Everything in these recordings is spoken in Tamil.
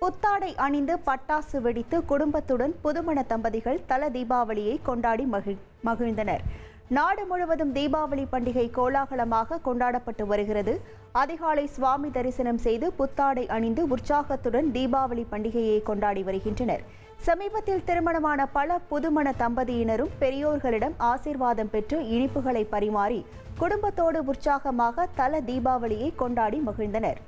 புத்தாடை அணிந்து பட்டாசு வெடித்து குடும்பத்துடன் புதுமண தம்பதிகள் தல தீபாவளியை கொண்டாடி மகிழ்ந்தனர். நாடு முழுவதும் தீபாவளி பண்டிகை கோலாகலமாக கொண்டாடப்பட்டு வருகிறது. அதிகாலை சுவாமி தரிசனம் செய்து புத்தாடை அணிந்து உற்சாகத்துடன் தீபாவளி பண்டிகையை கொண்டாடி வருகின்றனர். சமீபத்தில் திருமணமான பல புதுமண தம்பதியினரும் பெரியோர்களிடம் ஆசீர்வாதம் பெற்று இனிப்புகளை பரிமாறி குடும்பத்தோடு உற்சாகமாக தல தீபாவளியை கொண்டாடி மகிழ்ந்தனர்.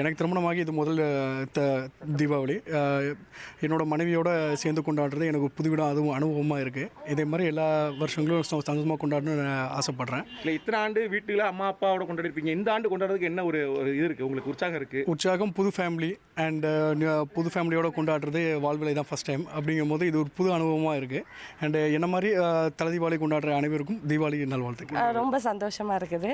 எனக்கு திருமணமாகி இது முதல் தீபாவளி. என்னோட மனைவியோடு சேர்ந்து கொண்டாடுறது எனக்கு புதுவிட அதுவும் அனுபவமாக இருக்குது. இதே மாதிரி எல்லா வருஷங்களும் சந்தோஷமாக கொண்டாடணும்னு ஆசைப்பட்றேன். இல்லை, இத்தனை ஆண்டு வீட்டில் அம்மா அப்பாவோட கொண்டாடிருப்பீங்க. இந்த ஆண்டு கொண்டாடுறதுக்கு என்ன ஒரு இது இருக்குது உங்களுக்கு? உற்சாகம் இருக்குது? உற்சாகம், புது ஃபேமிலி அண்ட் புது ஃபேமிலியோடு கொண்டாடுறது வாழ்விலை தான் ஃபஸ்ட் டைம். அப்படிங்கும் போது இது ஒரு புது அனுபவமாக இருக்குது. அண்டு என்ன மாதிரி தலை தீபாவளி கொண்டாடுற அனைவருக்கும் தீபாவளி நல்வாழ்த்துக்கு. ரொம்ப சந்தோஷமாக இருக்குது.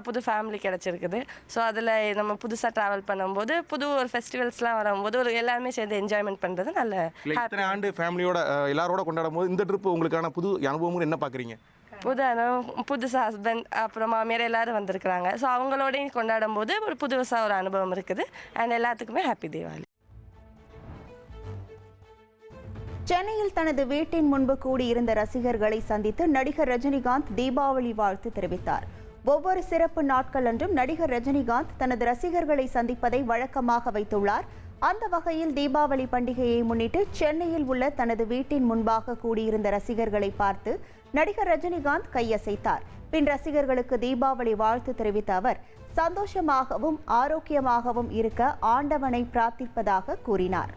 புது ஃபேமிலி கிடச்சிருக்குது. ஸோ அதில் நம்ம புதுசாக ட்ராவல் பண்ணும்போது புது ஒரு ஃபெஸ்டிவல்ஸ்லாம் வரும்போது ஒரு எல்லாருமே சேர்ந்து என்ஜாய்மெண்ட் பண்ணுறது நல்ல. இத்தனை ஆண்டு ஃபேமிலியோட எல்லாரோட கொண்டாடும் போது இந்த ட்ரிப் உங்களுக்கான புது அனுபவம் என்ன பார்க்குறீங்க? புதுசாக ஹஸ்பண்ட் அப்புறம் மாமியார் எல்லாரும் வந்திருக்கிறாங்க. ஸோ அவங்களோடையும் கொண்டாடும் போது ஒரு புதுசாக ஒரு அனுபவம் இருக்குது. அண்ட் எல்லாத்துக்குமே ஹாப்பி தீபாவளி. சென்னையில் தனது வீட்டின் முன்பு கூடியிருந்த ரசிகர்களை சந்தித்து நடிகர் ரஜினிகாந்த் தீபாவளி வாழ்த்து தெரிவித்தார். ஒவ்வொரு சிறப்பு நாட்கள் அன்றும் நடிகர் ரஜினிகாந்த் தனது ரசிகர்களை சந்திப்பதை வழக்கமாக வைத்துள்ளார். அந்த வகையில் தீபாவளி பண்டிகையை முன்னிட்டு சென்னையில் உள்ள தனது வீட்டின் முன்பாக கூடியிருந்த ரசிகர்களை பார்த்து நடிகர் ரஜினிகாந்த் கையசைத்தார். பின் ரசிகர்களுக்கு தீபாவளி வாழ்த்து தெரிவித்த அவர் சந்தோஷமாகவும் ஆரோக்கியமாகவும் இருக்க ஆண்டவனை பிரார்த்திப்பதாக கூறினார்.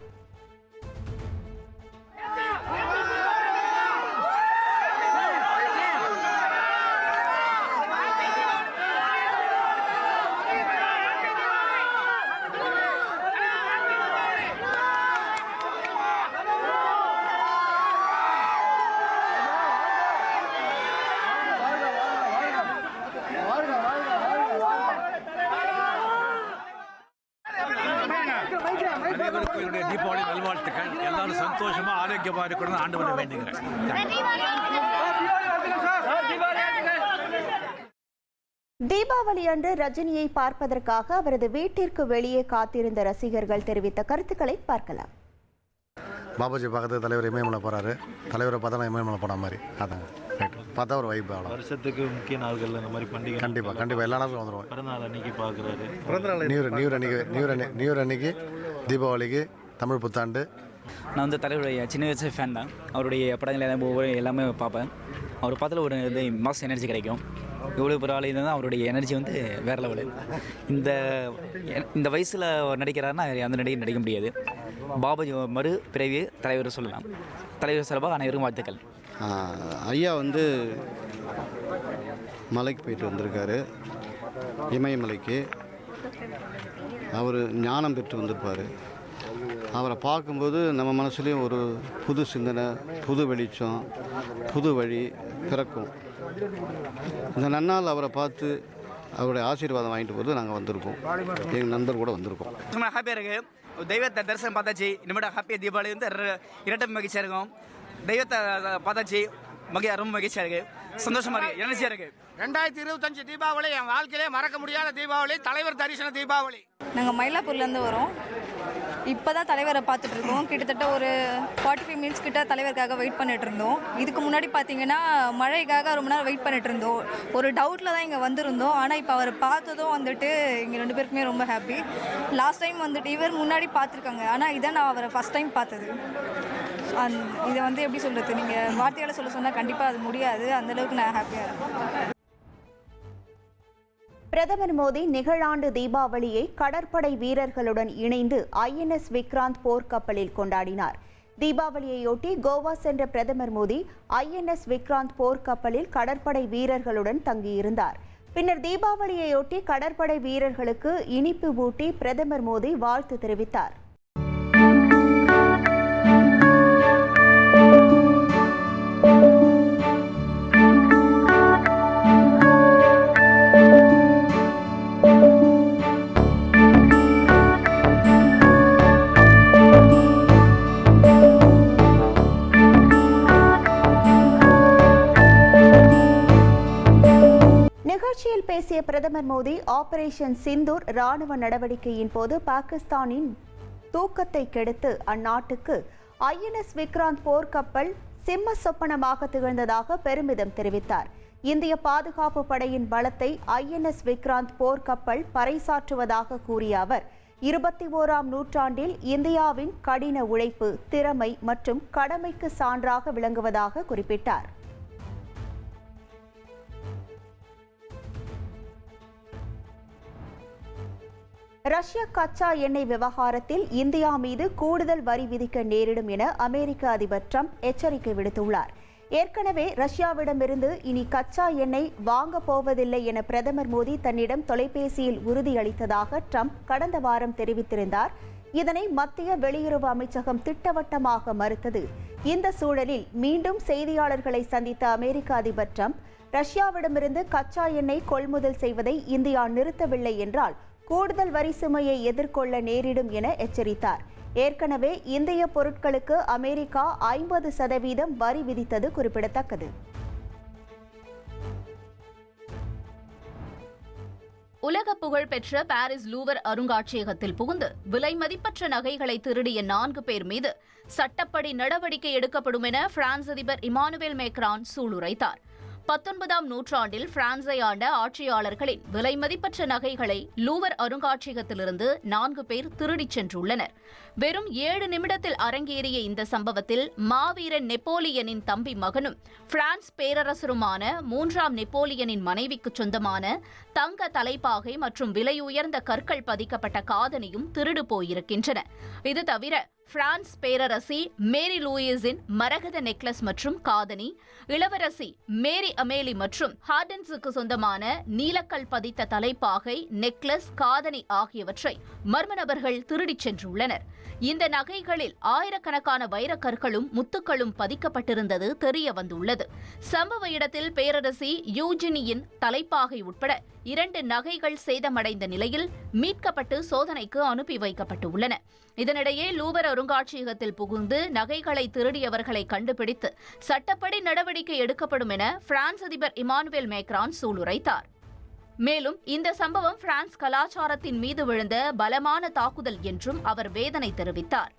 என்னுடைய தீபாவளி நல்வாழ்த்துக்கள். எல்லாரும் சந்தோஷமா ஆரோக்கியமா இருக்கணும்னு ஆண்டவனை வேண்டுகிறேன். தீபாவளி அன்று ரஜினியை பார்ப்பதற்காக அவரது வீட்டிற்கு வெளியே காத்திருந்த ரசிகர்கள் தெரிவித்த கருத்துக்களை பார்க்கலாம். பாபாஜி பக்கத்து தலைவர் இமயமலை போறாரு. தலைவரை பார்த்தா நான் இமயமலை போன மாதிரி அதாங்க. பார்த்தா ஒரு வைப். வருஷத்துக்கு முக்கிய நாள்கள் இந்த மாதிரி பண்டிகை கண்டிப்பாக எல்லா நாளும் வந்துடுவோம். பிறந்தநாள் அன்னைக்கு பார்க்குறாரு. நியூ அன்னைக்கு தீபாவளிக்கு தமிழ் புத்தாண்டு. நான் வந்து தலைவருடைய சின்ன வயசு ஃபேன் தான். அவருடைய படங்கள் எல்லாமே பார்ப்பேன். அவர் பார்த்தால ஒரு இது மாஸ் எனர்ஜி கிடைக்கும். இவ்வளோ பெரிய ஆள் இருந்தால் அவருடைய எனர்ஜி வந்து வேறு லெவலு. இந்த வயசில் நடிக்கிறாருன்னா அந்த நடிகை நடிக்க முடியாது. பாபாஜி மறு பிறவி தலைவர் சொல்லலாம். தலைவர் சார்பாக அனைவருக்கும் வாழ்த்துக்கள். ஐயா வந்து மலைக்கு போயிட்டு வந்திருக்காரு, இமயமலைக்கு. அவர் ஞானம் பெற்று வந்திருப்பார். அவரை பார்க்கும்போது நம்ம மனசுலேயும் ஒரு புது சிந்தனை, புது வெளிச்சம், புது வழி பிறக்கும். இந்த நன்னாள் அவரை பார்த்து அவருடைய ஆசீர்வாதம் வாங்கிட்டு போது நாங்கள் வந்திருக்கோம். எங்கள் நண்பர் கூட வந்திருக்கோம். ஹாப்பியாக இருக்குது. தெய்வத்தை தரிசனம் பார்த்தாச்சு. இனிமேட்டு ஹாப்பியாக தீபாவளி வந்து இரட்டை மகிழ்ச்சியாக இருக்கும். தெய்வத்தை பார்த்தாச்சு, ரொம்ப மகிழ்ச்சியாக இருக்குது. சந்தோஷமாக இருக்குது, எனர்ஜியாக இருக்குது. 2025 தீபாவளி என் வாழ்க்கையிலே மறக்க முடியாத தீபாவளி. தலைவர் தரிசன தீபாவளி. நாங்கள் மயிலாப்பூர்லேருந்து வரோம். இப்போ தான் தலைவரை பார்த்துட்டு இருக்கோம். கிட்டத்தட்ட ஒரு 45 மினிட்ஸ் கிட்ட தலைவருக்காக வெயிட் பண்ணிட்டு இருந்தோம். இதுக்கு முன்னாடி பார்த்தீங்கன்னா மழைக்காக ரொம்ப நேரம் வெயிட் பண்ணிட்டு இருந்தோம். ஒரு டவுட்டில் தான் இங்கே வந்திருந்தோம். ஆனால் இப்போ அவரை பார்த்ததும் வந்துட்டு எங்கள் 2 பேருக்குமே ரொம்ப ஹாப்பி. லாஸ்ட் டைம் வந்துட்டு இவர் முன்னாடி பார்த்துருக்காங்க, ஆனால் இதை நான் அவரை ஃபஸ்ட் டைம் பார்த்தது. இதை வந்து எப்படி சொல்கிறது, நீங்கள் வார்த்தையால் சொன்னால் கண்டிப்பாக அது முடியாது. அந்தளவுக்கு நான் ஹாப்பியாக இருக்கேன். பிரதமர் மோடி நிகழாண்டு தீபாவளியை கடற்படை வீரர்களுடன் இணைந்து INS விக்ராந்த் போர்க்கப்பலில் கொண்டாடினார். தீபாவளியையொட்டி கோவா சென்ற பிரதமர் மோடி INS விக்ராந்த் போர்க்கப்பலில் கடற்படை வீரர்களுடன் தங்கியிருந்தார். பின்னர் தீபாவளியையொட்டி கடற்படை வீரர்களுக்கு இனிப்பு ஊட்டி பிரதமர் மோடி வாழ்த்து தெரிவித்தார். நிகழ்ச்சியில் பேசிய பிரதமர் மோடி ஆபரேஷன் சிந்தூர் ராணுவ நடவடிக்கையின் போது பாகிஸ்தானின் தூக்கத்தை கெடுத்து அந்நாட்டுக்கு INS விக்ராந்த் போர்க்கப்பல் சிம்ம சொப்பனமாக திகழ்ந்ததாக பெருமிதம் தெரிவித்தார். இந்திய பாதுகாப்பு படையின் பலத்தை INS விக்ராந்த் போர்க்கப்பல் பறைசாற்றுவதாக கூறிய அவர் 21ஆம் நூற்றாண்டில் இந்தியாவின் கடின உழைப்பு, திறமை மற்றும் கடமைக்கு சான்றாக விளங்குவதாக குறிப்பிட்டார். ரஷ்ய கச்சா எண்ணெய் விவகாரத்தில் இந்தியா மீது கூடுதல் வரி விதிக்க நேரிடும் என அமெரிக்க அதிபர் ட்ரம்ப் எச்சரிக்கை விடுத்துள்ளார். ஏற்கனவே ரஷ்யாவிடமிருந்து இனி கச்சா எண்ணெய் வாங்கப் போவதில்லை என பிரதமர் மோடி தன்னிடம் தொலைபேசியில் உறுதியளித்ததாக ட்ரம்ப் கடந்த வாரம் தெரிவித்திருந்தார். இதனை மத்திய வெளியுறவு அமைச்சகம் திட்டவட்டமாக மறுத்தது. இந்த சூழலில் மீண்டும் செய்தியாளர்களை சந்தித்த அமெரிக்க அதிபர் ட்ரம்ப் ரஷ்யாவிடமிருந்து கச்சா எண்ணெய் கொள்முதல் செய்வதை இந்தியா நிறுத்தவில்லை என்றால் கூடுதல் வரி சுமையை எதிர்கொள்ள நேரிடும் என எச்சரித்தார். ஏற்கனவே இந்திய பொருட்களுக்கு அமெரிக்கா 50% வரி விதித்தது குறிப்பிடத்தக்கது. உலக புகழ்பெற்ற பாரிஸ் லூவர் அருங்காட்சியகத்தில் புகுந்து விலை மதிப்பற்ற நகைகளை திருடிய 4 பேர் மீது சட்டப்படி நடவடிக்கை எடுக்கப்படும் என பிரான்ஸ் அதிபர் இமானுவேல் மேக்ரான் சூளுரைத்தார். 19ஆம் நூற்றாண்டில் பிரான்ஸை ஆண்ட ஆட்சியாளர்களின் விலை மதிப்பற்ற நகைகளை லூவர் அருங்காட்சியகத்திலிருந்து 4 பேர் திருடிச் சென்றுள்ளனர். வெறும் 7 நிமிடத்தில் அரங்கேறிய இந்த சம்பவத்தில் மாவீரன் நெப்போலியனின் தம்பி மகனும் பிரான்ஸ் பேரரசருமான 3ஆம் நெப்போலியனின் மனைவிக்கு சொந்தமான தங்க தலைப்பாகை மற்றும் விலையுயர்ந்த கற்கள் பதிக்கப்பட்ட காதணியும் திருடு போயிருக்கின்றன. இது தவிர பிரான்ஸ் பேரரசி மேரி லூயிஸின் மரகத நெக்லஸ் மற்றும் காதணி, இளவரசி மேரி அமேலி மற்றும் ஹார்டன்ஸுக்கு சொந்தமான நீலக்கல் பதித்த தலைப்பாகை, நெக்லஸ், காதணி ஆகியவற்றை மர்ம நபர்கள் திருடிச் சென்றுள்ளனர். இந்த நகைகளில் ஆயிரக்கணக்கான வைரக்கற்களும் முத்துக்களும் பதிக்கப்பட்டிருந்தது தெரிய வந்துள்ளது. சம்பவ இடத்தில் பேரரசி யூஜினியின் தலைப்பாகை உட்பட 2 நகைகள் சேதமடைந்த நிலையில் மீட்கப்பட்டு சோதனைக்கு அனுப்பி வைக்கப்பட்டுள்ளன. இதனிடையே லூவர் அருங்காட்சியகத்தில் புகுந்து நகைகளை திருடியவர்களை கண்டுபிடித்து சட்டப்படி நடவடிக்கை எடுக்கப்படும் என பிரான்ஸ் அதிபர் இமானுவேல் மேக்ரான் சூளுரைத்தார். மேலும் இந்த சம்பவம் பிரான்ஸ் கலாச்சாரத்தின் மீது விழுந்த பலமான தாக்குதல் என்றும் அவர் வேதனை தெரிவித்தார்.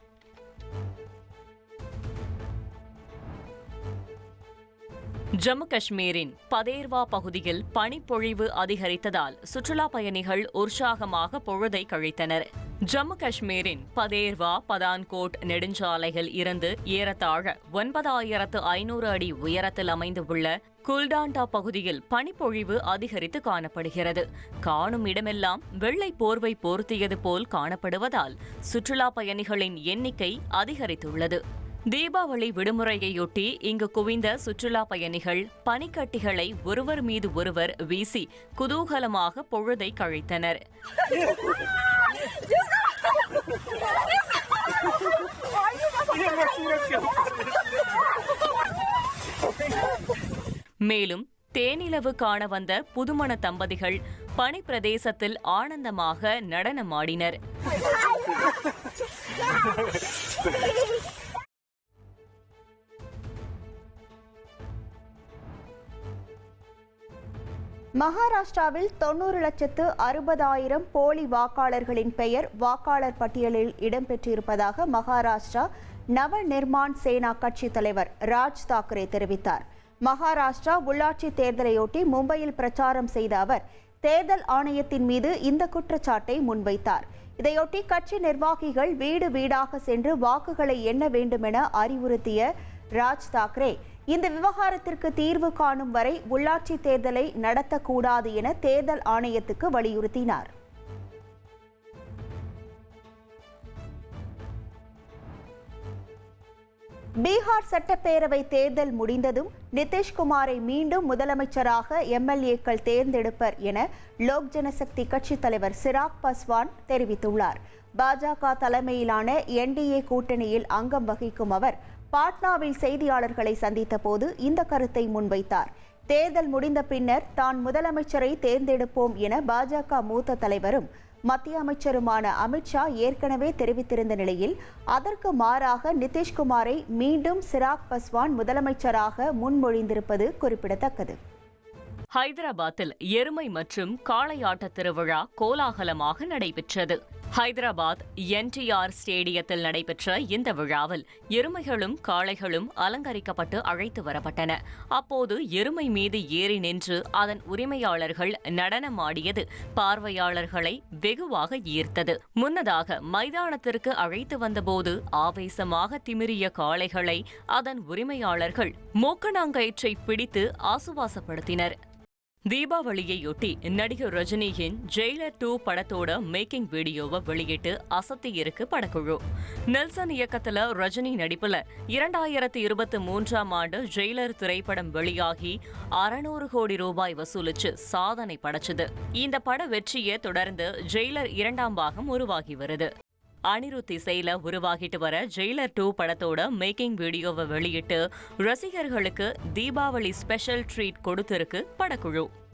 ஜம்மு காஷ்மீரின் பதேர்வா பகுதியில் பனிப்பொழிவு அதிகரித்ததால் சுற்றுலா பயணிகள் உற்சாகமாக பொழுதை கழித்தனர். ஜம்மு காஷ்மீரின் பதேர்வா பதான்கோட் நெடுஞ்சாலையில் இருந்து ஏறத்தாழ 9500 அடி உயரத்தில் அமைந்துள்ள குல்டாண்டா பகுதியில் பனிப்பொழிவு அதிகரித்து காணப்படுகிறது. காணும் இடமெல்லாம் வெள்ளை போர்வை போர்த்தியது போல் காணப்படுவதால் சுற்றுலா பயணிகளின் எண்ணிக்கை அதிகரித்துள்ளது. தீபாவளி விடுமுறையையொட்டி இங்கு குவிந்த சுற்றுலா பயணிகள் பனிக்கட்டிகளை ஒருவர் மீது ஒருவர் வீசி குதூகலமாக பொழுதை கழித்தனர். மேலும் தேனிலவு காண வந்த புதுமண தம்பதிகள் பனி பிரதேசத்தில் ஆனந்தமாக நடனமாடினர். மகாராஷ்டிராவில் 90,60,000 போலி வாக்காளர்களின் பெயர் வாக்காளர் பட்டியலில் இடம்பெற்றிருப்பதாக மகாராஷ்டிரா நவ நிர்மாண் சேனா கட்சி தலைவர் ராஜ் தாக்கரே தெரிவித்தார். மகாராஷ்டிரா உள்ளாட்சி தேர்தலையொட்டி மும்பையில் பிரச்சாரம் செய்த அவர் தேர்தல் ஆணையத்தின் மீது இந்த குற்றச்சாட்டை முன்வைத்தார். இதையொட்டி கட்சி நிர்வாகிகள் வீடு வீடாக சென்று வாக்குகளை எண்ண வேண்டும் என அறிவுறுத்திய ராஜ் தாக்கரே இந்த விவகாரத்திற்கு தீர்வு காணும் வரை உள்ளாட்சி தேர்தலை நடத்தக்கூடாது என தேர்தல் ஆணையத்துக்கு வலியுறுத்தினார். பீகார் சட்டப்பேரவை தேர்தல் முடிந்ததும் நிதிஷ்குமாரை மீண்டும் முதலமைச்சராக எம்எல்ஏக்கள் தேர்ந்தெடுப்பர் என லோக் ஜனசக்தி கட்சித் தலைவர் சிராக் பாஸ்வான் தெரிவித்துள்ளார். பாஜக தலைமையிலான என்டிஏ கூட்டணியில் அங்கம் வகிக்கும் அவர் பாட்னாவில் செய்தியாளர்களை சந்தித்த போது இந்த கருத்தை முன்வைத்தார். தேர்தல் முடிந்த பின்னர் தான் முதலமைச்சரை தேர்ந்தெடுப்போம் என பாஜக மூத்த தலைவரும் மத்திய அமைச்சருமான அமித்ஷா ஏற்கனவே தெரிவித்திருந்த நிலையில் அதற்கு மாறாக நிதிஷ்குமாரை மீண்டும் சிராக் பாஸ்வான் முதலமைச்சராக முன்மொழிந்திருப்பது குறிப்பிடத்தக்கது. ஹைதராபாத்தில் எருமை மற்றும் காளையாட்ட திருவிழா கோலாகலமாக நடைபெற்றது. ஹைதராபாத் என்டிஆர் ஸ்டேடியத்தில் நடைபெற்ற இந்த விழாவில் எருமைகளும் காளைகளும் அலங்கரிக்கப்பட்டு அழைத்து வரப்பட்டன. அப்போது எருமை மீது ஏறி நின்று அதன் உரிமையாளர்கள் நடனமாடியது பார்வையாளர்களை வெகுவாக ஈர்த்தது. முன்னதாக மைதானத்திற்கு அழைத்து வந்தபோது ஆவேசமாக திமிரிய காளைகளை அதன் உரிமையாளர்கள் மூக்கணாங்கயிற்றை பிடித்து ஆசுவாசப்படுத்தினர். தீபாவளியையொட்டி நடிகர் ரஜினியின் ஜெயிலர் 2 படத்தோட மேக்கிங் வீடியோவை வெளியிட்டு அசத்தியிருக்கு படக்குழு. நெல்சன் இயக்கத்துல ரஜினி நடிப்புல 2023ஆம் ஆண்டு ஜெயிலர் திரைப்படம் வெளியாகி 600 கோடி ரூபாய் வசூலிச்சு சாதனை படைச்சது. இந்த பட வெற்றியை தொடர்ந்து ஜெயிலர் 2ஆம் பாகம் உருவாகி வருது. அனிருத் இசையில உருவாகிட்டு வர ஜெயிலர் 2 படத்தோட மேக்கிங் வீடியோவை வெளியிட்டு ரசிகர்களுக்கு தீபாவளி ஸ்பெஷல் ட்ரீட் கொடுத்திருக்கு படக்குழு.